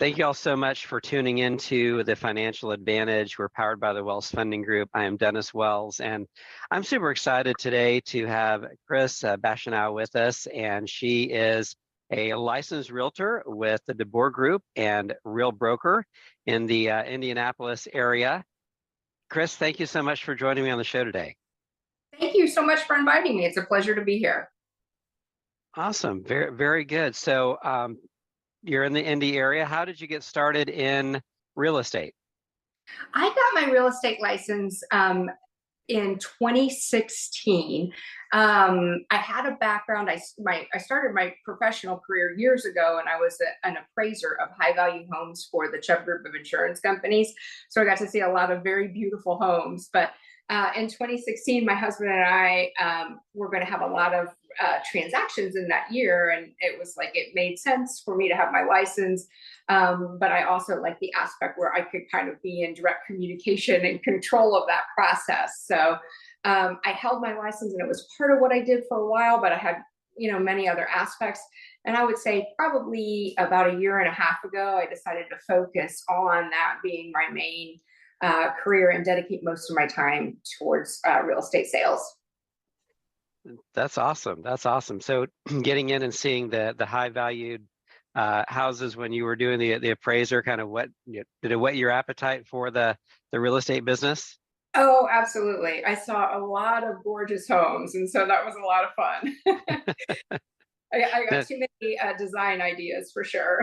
Thank you all so much for tuning into the Financial Advantage. We're powered by the Wells Funding Group. I am Dennis Wells, and I'm super excited today to have Kris Bashenow with us, and she is a licensed realtor with the DeBoer Group and real broker in the Indianapolis area. Kris, thank you so much for joining me on the show today. Thank you so much for inviting me. It's a pleasure to be here. Awesome. Very, very good. So you're in the Indy area. How did you get started in real estate? I got my real estate license in 2016. I had a background. I started my professional career years ago, and I was an appraiser of high value homes for the Chubb Group of insurance companies. So I got to see a lot of very beautiful homes. But in 2016, my husband and I were going to have a lot of transactions in that year, and it was like it made sense for me to have my license. But I also like the aspect where I could kind of be in direct communication and control of that process. So I held my license, and it was part of what I did for a while, but I had, many other aspects. And I would say probably about a year and a half ago, I decided to focus on that being my main career and dedicate most of my time towards real estate sales. That's awesome. That's awesome. So getting in and seeing the high valued houses when you were doing the appraiser, kind of did it whet your appetite for the real estate business? Oh, absolutely. I saw a lot of gorgeous homes, and so that was a lot of fun. I got too many design ideas for sure.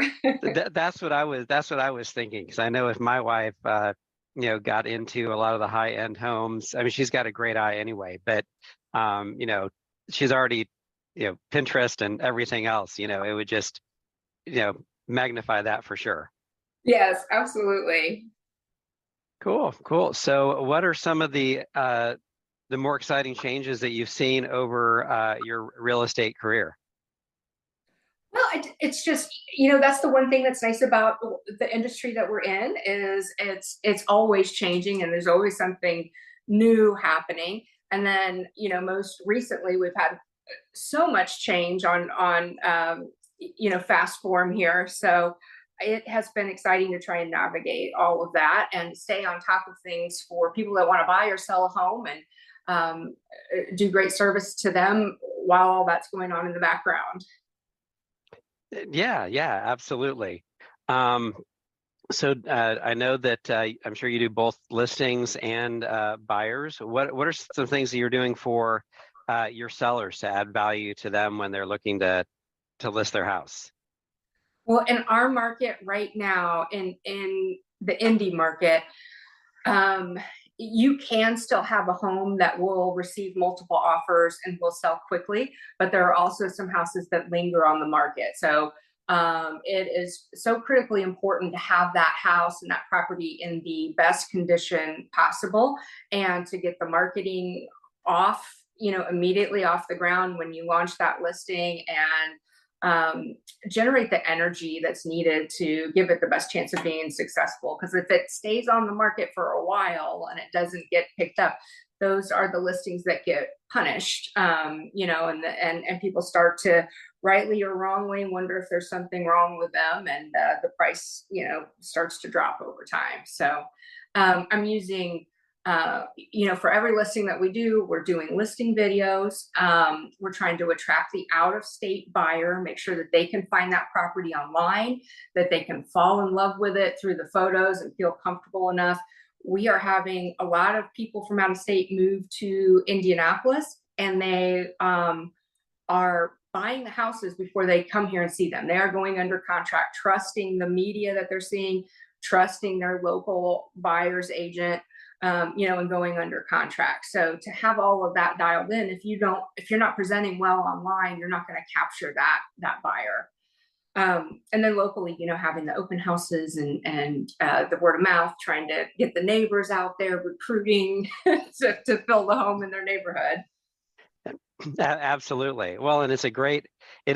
That's what I was thinking, because I know if my wife got into a lot of the high end homes, I mean, she's got a great eye anyway, but she's already Pinterest and everything else, it would just magnify that for sure. Yes, absolutely. Cool. So what are some of the more exciting changes that you've seen over your real estate career? Well, it's just, that's the one thing that's nice about the industry that we're in is it's always changing, and there's always something new happening. And then, most recently we've had so much change on fast form here. So it has been exciting to try and navigate all of that and stay on top of things for people that want to buy or sell a home, and do great service to them while all that's going on in the background. Yeah, absolutely. So I know that I'm sure you do both listings and buyers. What are some things that you're doing for your sellers to add value to them when they're looking to list their house? Well, in our market right now, in the indie market, you can still have a home that will receive multiple offers and will sell quickly, but there are also some houses that linger on the market. So it is so critically important to have that house and that property in the best condition possible, and to get the marketing off, immediately off the ground when you launch that listing, and generate the energy that's needed to give it the best chance of being successful. Because if it stays on the market for a while and it doesn't get picked up, those are the listings that get punished, and people start to, rightly or wrongly, wonder if there's something wrong with them, and the price, starts to drop over time. So I'm using for every listing that we do, we're doing listing videos. We're trying to attract the out-of-state buyer, make sure that they can find that property online, that they can fall in love with it through the photos and feel comfortable enough. We are having a lot of people from out of state move to Indianapolis, and they are buying the houses before they come here and see them. They are going under contract, trusting the media that they're seeing, trusting their local buyer's agent, and going under contract. So to have all of that dialed in, if you're not presenting well online, you're not going to capture that buyer. And then locally, having the open houses and the word of mouth, trying to get the neighbors out there recruiting to fill the home in their neighborhood. Absolutely. Well, and it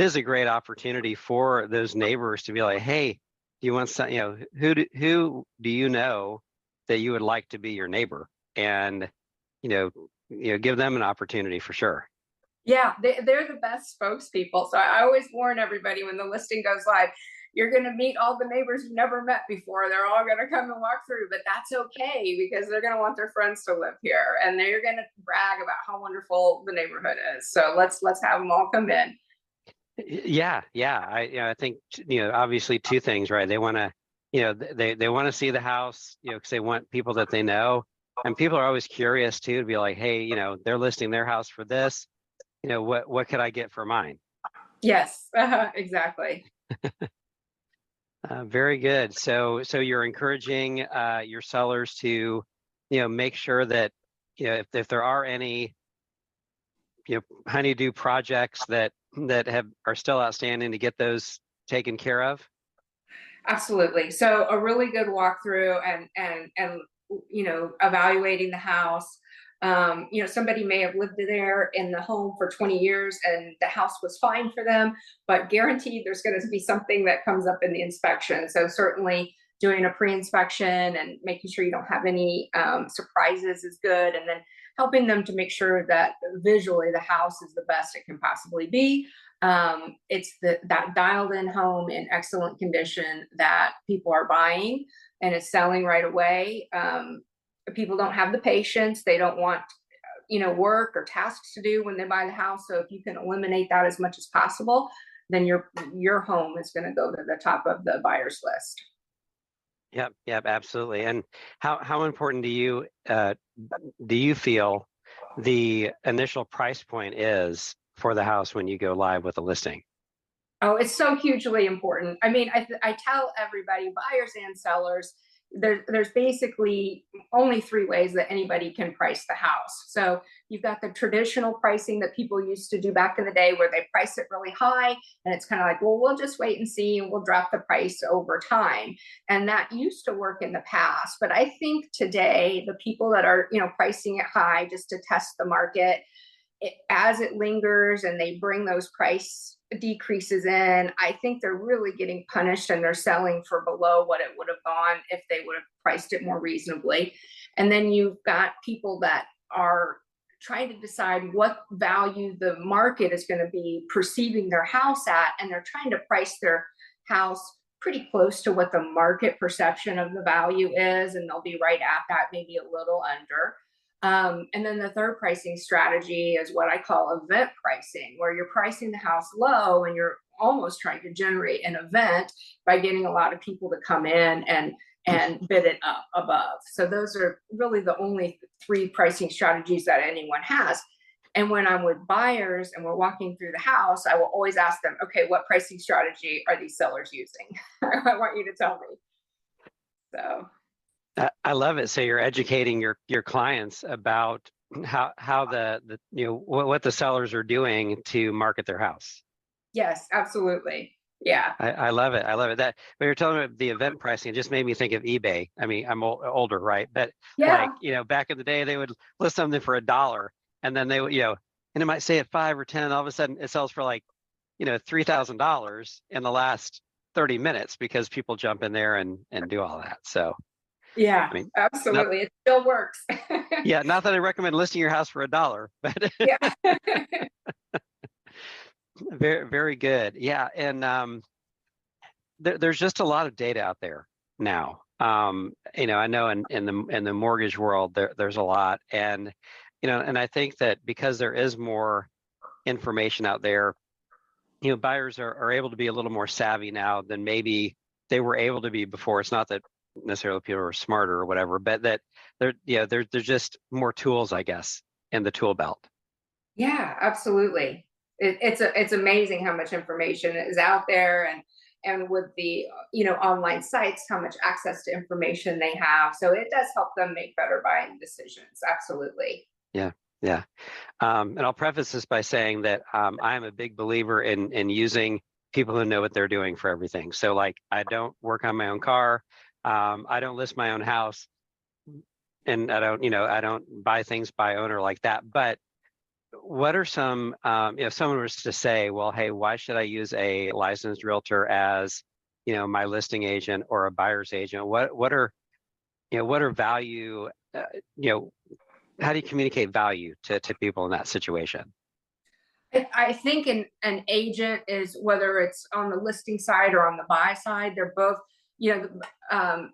is a great opportunity for those neighbors to be like, hey, do you want some, who do you know that you would like to be your neighbor? And, give them an opportunity for sure. Yeah, they're the best spokespeople. So I always warn everybody when the listing goes live, you're going to meet all the neighbors you've never met before. They're all going to come and walk through, but that's okay because they're going to want their friends to live here and they're going to brag about how wonderful the neighborhood is. So let's have them all come in. Yeah, yeah. I think obviously two things, right? They want to, they want to see the house, because they want people that they know, and people are always curious too to be like, hey, they're listing their house for this. What could I get for mine? Yes, exactly. Very good. So you're encouraging your sellers to, make sure that, if there are any, honeydew projects that are still outstanding, to get those taken care of. Absolutely. So a really good walkthrough and evaluating the house. Somebody may have lived there in the home for 20 years and the house was fine for them, but guaranteed there's going to be something that comes up in the inspection. So certainly doing a pre-inspection and making sure you don't have any surprises is good. And then helping them to make sure that visually the house is the best it can possibly be. It's that dialed in home in excellent condition that people are buying and it's selling right away. People don't have the patience. They don't want, work or tasks to do when they buy the house. So if you can eliminate that as much as possible, then your home is going to go to the top of the buyer's list. Yep, absolutely. And how important do you feel the initial price point is for the house when you go live with a listing? Oh, it's so hugely important. I mean, I tell everybody, buyers and sellers, there's basically only three ways that anybody can price the house. So you've got the traditional pricing that people used to do back in the day where they price it really high and it's kind of like, well, we'll just wait and see and we'll drop the price over time. And that used to work in the past. But I think today, the people that are, pricing it high just to test the market, as it lingers and they bring those price decreases in, I think they're really getting punished and they're selling for below what it would have gone if they would have priced it more reasonably. And then you've got people that are trying to decide what value the market is going to be perceiving their house at, and they're trying to price their house pretty close to what the market perception of the value is, and they'll be right at that, maybe a little under. And then the third pricing strategy is what I call event pricing, where you're pricing the house low and you're almost trying to generate an event by getting a lot of people to come in and bid it up above. So those are really the only three pricing strategies that anyone has. And when I'm with buyers and we're walking through the house, I will always ask them, okay, what pricing strategy are these sellers using? I want you to tell me. So I love it. So you're educating your clients about how the what the sellers are doing to market their house. yes, absolutely. Yeah. I love it. I love it. That when you're telling me the event pricing, it just made me think of eBay. I mean, I'm older, right? But Yeah. back in the day, they would list something for $1, and then they would, and it might say at 5 or 10, and all of a sudden it sells for like, $3,000 in the last 30 minutes because people jump in there and do all that. So. Yeah, I mean, absolutely. It still works. yeah, not that I recommend listing your house for $1, but Yeah. very, very good. Yeah, and there's just a lot of data out there now. I know in the mortgage world there's a lot, and and I think that because there is more information out there, buyers are able to be a little more savvy now than maybe they were able to be before. It's not that necessarily people are smarter or whatever, but that there's just more tools, I guess, in the tool belt. Yeah, absolutely. It's amazing how much information is out there, and with the online sites, how much access to information they have. So it does help them make better buying decisions. Absolutely. Yeah, yeah. And I'll preface this by saying that I am a big believer in using people who know what they're doing for everything. So like, I don't work on my own car. I don't list my own house, and I don't buy things by owner like that. But what are some, if someone was to say, well, hey, why should I use a licensed realtor as, my listing agent or a buyer's agent? What are value, how do you communicate value to people in that situation? I think an agent is, whether it's on the listing side or on the buy side, they're both,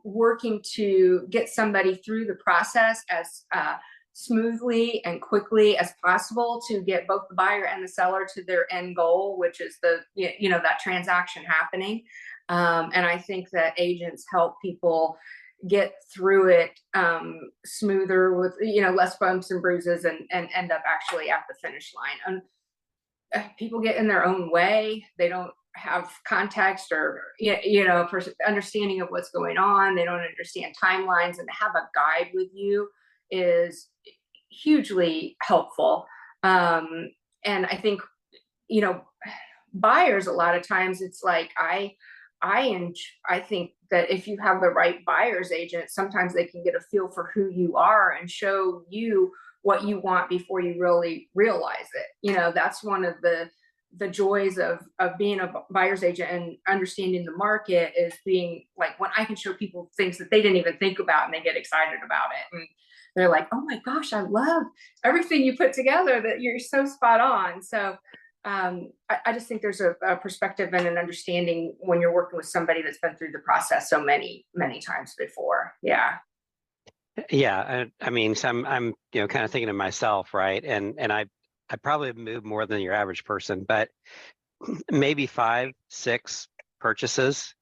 working to get somebody through the process as smoothly and quickly as possible to get both the buyer and the seller to their end goal, which is that transaction happening. And I think that agents help people get through it smoother with less bumps and bruises, and end up actually at the finish line. And people get in their own way. They don't have context or understanding of what's going on. They don't understand timelines, and to have a guide with you is hugely helpful. And I think buyers, a lot of times it's like I think that if you have the right buyer's agent, sometimes they can get a feel for who you are and show you what you want before you really realize it. That's one of the joys of being a buyer's agent and understanding the market, is being like, when I can show people things that they didn't even think about and they get excited about it. And they're like, oh my gosh, I love everything you put together, that you're so spot on. So I just think there's a perspective and an understanding when you're working with somebody that's been through the process so many times before. Yeah. Yeah, I mean, so I'm kind of thinking to myself, right? And I probably have moved more than your average person, but maybe 5, 6 purchases,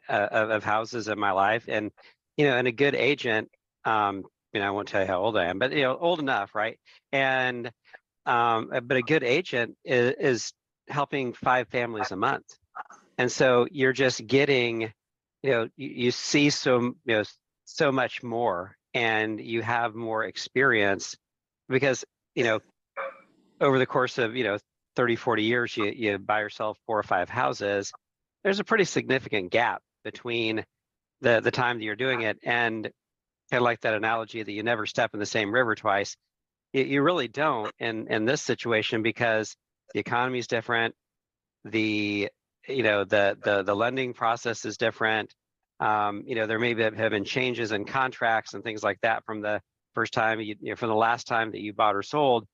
of houses in my life. And and a good agent, I won't tell you how old I am, but old enough, right? And but a good agent is helping 5 families a month. And so you're just getting, you see so much more, and you have more experience, because over the course of 30, 40 years, you buy yourself 4 or 5 houses. There's a pretty significant gap between the time that you're doing it, and kind of like that analogy that you never step in the same river twice. You really don't in this situation, because the economy is different. The the lending process is different. There may have been changes in contracts and things like that from the first time from the last time that you bought or sold.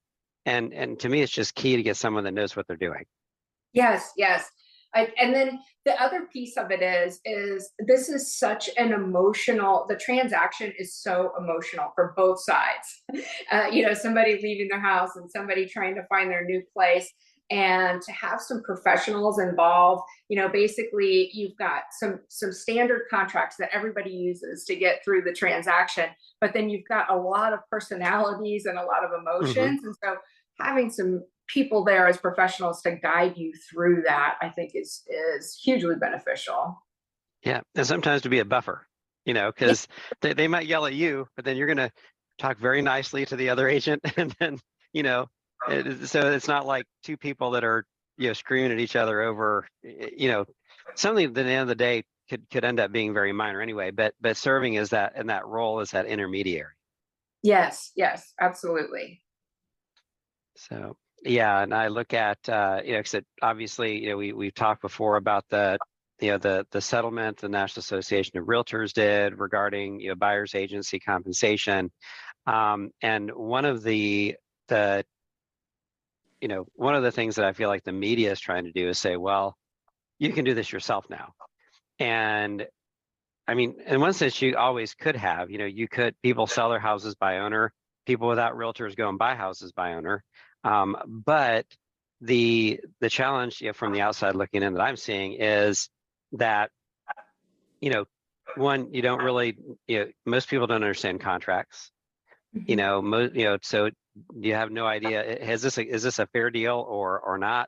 And to me, it's just key to get someone that knows what they're doing. Yes, yes. And then the other piece of it is this is such an the transaction is so emotional for both sides. Somebody leaving their house and somebody trying to find their new place, and to have some professionals involved. Basically you've got some standard contracts that everybody uses to get through the transaction, but then you've got a lot of personalities and a lot of emotions. Mm-hmm. And so having some people there as professionals to guide you through that, I think is hugely beneficial. Yeah, and sometimes to be a buffer, because they might yell at you, but then you're going to talk very nicely to the other agent, and then so it's not like 2 people that are screaming at each other over something that at the end of the day could end up being very minor anyway. But serving as that, in that role, as that intermediary. Yes, absolutely. So yeah, and I look at because obviously we've talked before about the the settlement the National Association of Realtors did regarding buyer's agency compensation, and one of the one of the things that I feel like the media is trying to do is say, well, you can do this yourself now. And I mean, in one sense, you always could have, people sell their houses by owner, people without realtors go and buy houses by owner. But the challenge, from the outside looking in, that I'm seeing is that, one, you don't really, most people don't understand contracts. So you have no idea, is this a fair deal or not?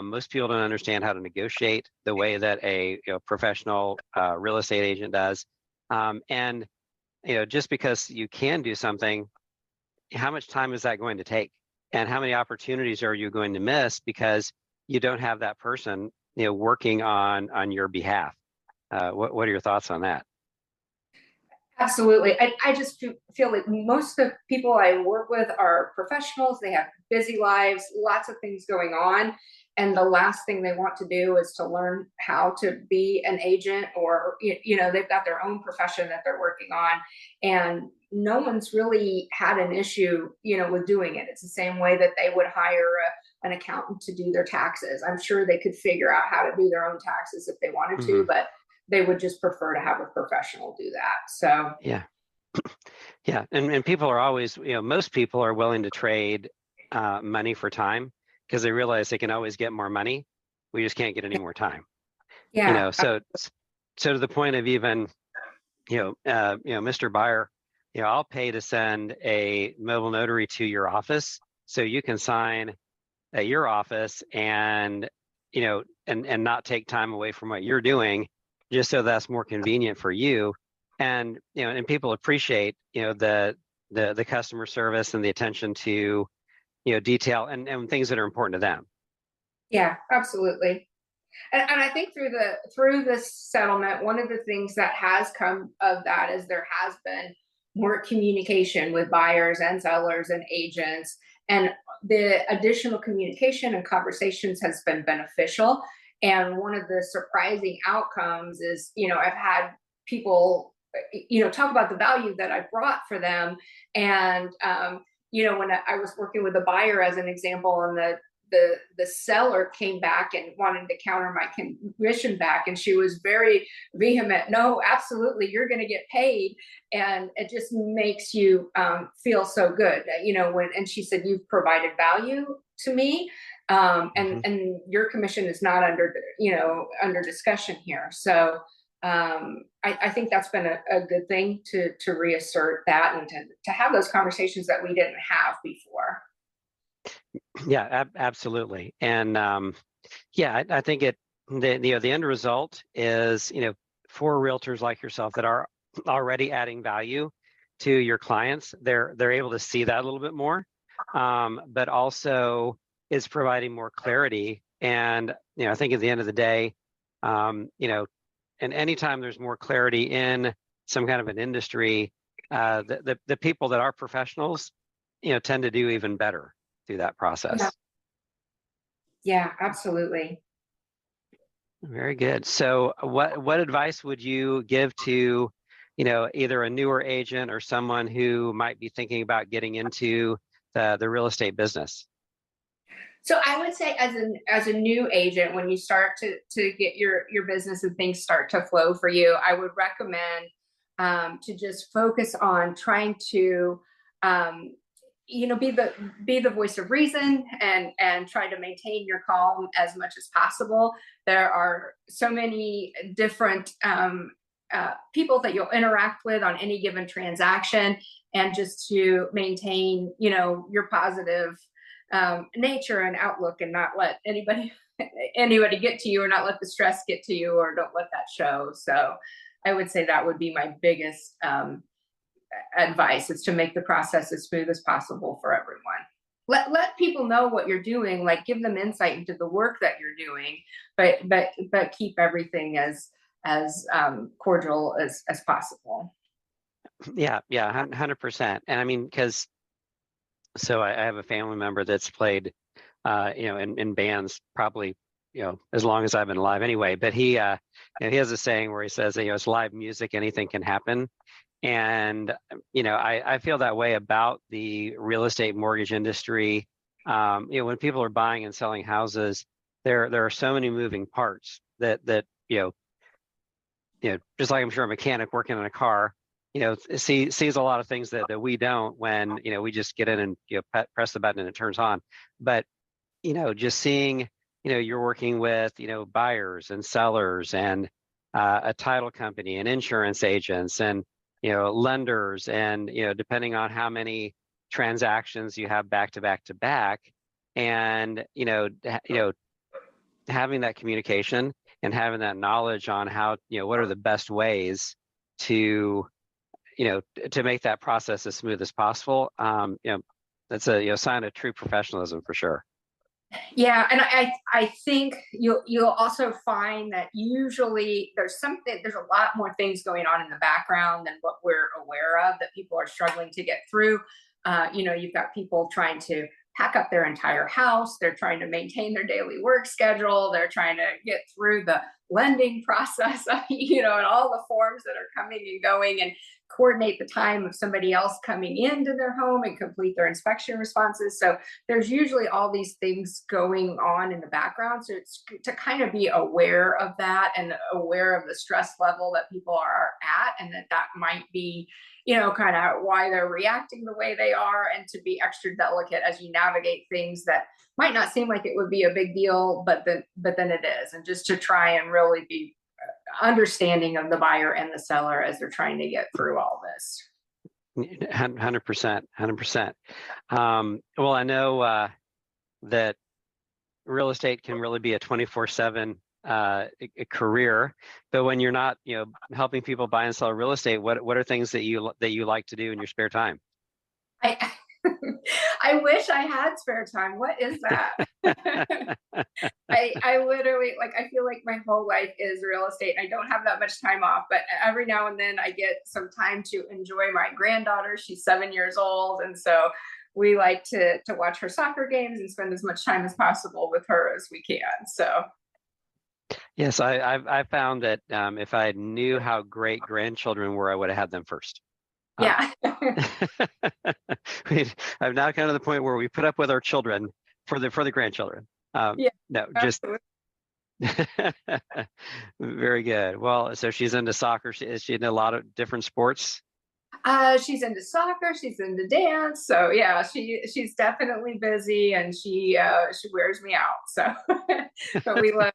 Most people don't understand how to negotiate the way that a professional real estate agent does. And just because you can do something, how much time is that going to take? And how many opportunities are you going to miss because you don't have that person working on your behalf? What are your thoughts on that? Absolutely. I just feel like most of the people I work with are professionals. They have busy lives, lots of things going on. And the last thing they want to do is to learn how to be an agent, or, they've got their own profession that they're working on. And no one's really had an issue, with doing it. It's the same way that they would hire an accountant to do their taxes. I'm sure they could figure out how to do their own taxes if they wanted to, Hmm. but they would just prefer to have a professional do that. So Yeah. Yeah. And people are always, most people are willing to trade money for time because they realize they can always get more money. We just can't get any more time. yeah, So to the point of even, Mr. Buyer, I'll pay to send a mobile notary to your office so you can sign at your office and, and not take time away from what you're doing, just so that's more convenient for you. And, and people appreciate, the customer service and the attention to, detail and things that are important to them. yeah, absolutely. And I think through this settlement, one of the things that has come of that is there has been more communication with buyers and sellers and agents, and the additional communication and conversations has been beneficial. And one of the surprising outcomes is, I've had people, talk about the value that I brought for them, and when I was working with a buyer as an example, and the seller came back and wanted to counter my commission back, and she was very vehement. No, absolutely, you're going to get paid, and it just makes you feel so good, and she said, you've provided value to me, Mm-hmm. and your commission is not under discussion here. So I think that's been a good thing to reassert that, and to have those conversations that we didn't have before. Yeah, absolutely. And I think the end result is, for realtors like yourself that are already adding value to your clients, they're able to see that a little bit more, but also is providing more clarity. And I think at the end of the day, and anytime there's more clarity in some kind of an industry, the people that are professionals, tend to do even better through that Yeah, process. yeah, absolutely. Very good. So what advice would you give to, either a newer agent or someone who might be thinking about getting into the real estate business? So I would say, as a new agent, when you start to get your business and things start to flow for you, I would recommend to just focus on trying to um, be the voice of reason, and try to maintain your calm as much as possible. There are so many different people that you'll interact with on any given transaction, and just to maintain your positive nature and outlook, and not let anybody get to you, or not let the stress get to you, or don't let that show. So I would say that would be my biggest advice, is to make the process as smooth as possible for everyone. Let people know what you're doing, like give them insight into the work that you're doing, but keep everything as cordial as possible. Yeah, 100%. And I mean, because I have a family member that's played, in bands probably, as long as I've been alive anyway. But he has a saying where he says, it's live music, anything can happen. And, I feel that way about the real estate mortgage industry. When people are buying and selling houses, there are so many moving parts that just like I'm sure a mechanic working on a car, sees a lot of things that we don't when, we just get in and, press the button and it turns on. But, just seeing, you're working with, buyers and sellers and a title company and insurance agents and, lenders, and, depending on how many transactions you have back to back to back, and, having that communication and having that knowledge on how, what are the best ways to, to make that process as smooth as possible. That's a sign of true professionalism for sure. Yeah, and I think you'll also find that usually there's a lot more things going on in the background than what we're aware of, that people are struggling to get through. You've got people trying to pack up their entire house. They're trying to maintain their daily work schedule. They're trying to get through the lending process, and all the forms that are coming and going, and coordinate the time of somebody else coming into their home and complete their inspection responses. So there's usually all these things going on in the background. So it's to kind of be aware of that and aware of the stress level that people are at, and that might be, kind of why they're reacting the way they are, and to be extra delicate as you navigate things that might not seem like it would be a big deal, but then it is. And just to try and really be understanding of the buyer and the seller as they're trying to get through all this. 100%. Well, I know that real estate can really be a 24/7 career, but when you're not, helping people buy and sell real estate, what are things that you like to do in your spare time? I wish I had spare time. What is that? I literally, I feel like my whole life is real estate. I don't have that much time off, but every now and then I get some time to enjoy my granddaughter. She's 7 years old. And so we like to watch her soccer games and spend as much time as possible with her as we can. So. Yes, I found that if I knew how great grandchildren were, I would have had them first. Yeah. I've now come to the point where we put up with our children for the grandchildren. Yeah, no, just very good. Well, so she's into soccer. Is she into a lot of different sports? She's into soccer. She's into dance. So yeah, she's definitely busy, and she wears me out. So, but we love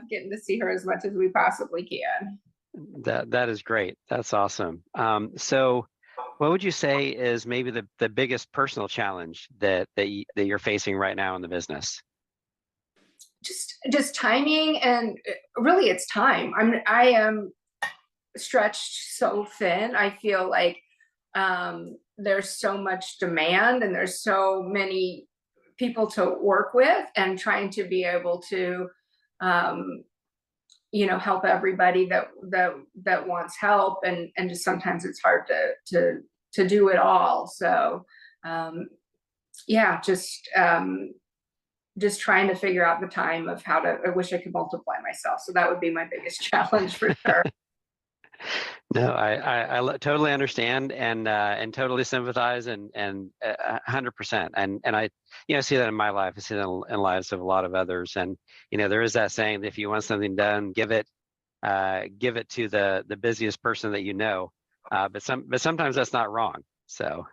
getting to see her as much as we possibly can. That is great. That's awesome. So what would you say is maybe the biggest personal challenge that you're facing right now in the business? Just timing, and really it's time. I am stretched so thin. I feel like there's so much demand, and there's so many people to work with, and trying to be able to help everybody that wants help, and just sometimes it's hard to do it all. So just trying to figure out the time of I wish I could multiply myself. So that would be my biggest challenge for sure. No, I totally understand and totally sympathize and 100%. And I see that in my life. I see that in the lives of a lot of others. And there is that saying that if you want something done, give it to the busiest person that you know. But sometimes that's not wrong. So.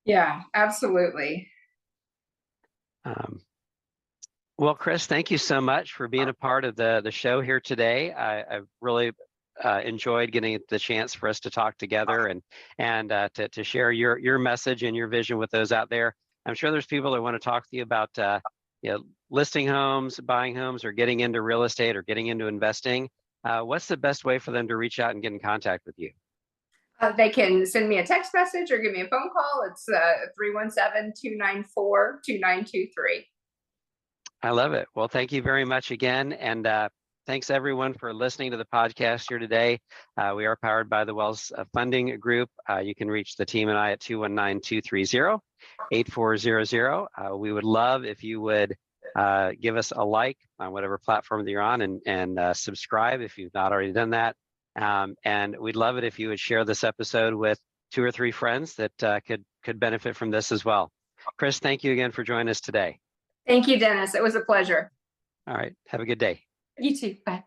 Yeah, absolutely. Well, Kris, thank you so much for being a part of the show here today. I really enjoyed getting the chance for us to talk together and to share your message and your vision with those out there. I'm sure there's people that want to talk to you about listing homes, buying homes, or getting into real estate or getting into investing. What's the best way for them to reach out and get in contact with you? They can send me a text message or give me a phone call. It's 317-294-2923. I love it. Well, thank you very much again. And thanks everyone for listening to the podcast here today. We are powered by the Wells Funding Group. You can reach the team and I at 219-230-8400. We would love if you would give us a like on whatever platform that you're on, and subscribe if you've not already done that. And we'd love it if you would share this episode with 2 or 3 friends that could benefit from this as well. Kris, thank you again for joining us today. Thank you, Dennis. It was a pleasure. All right. Have a good day. You too. Bye.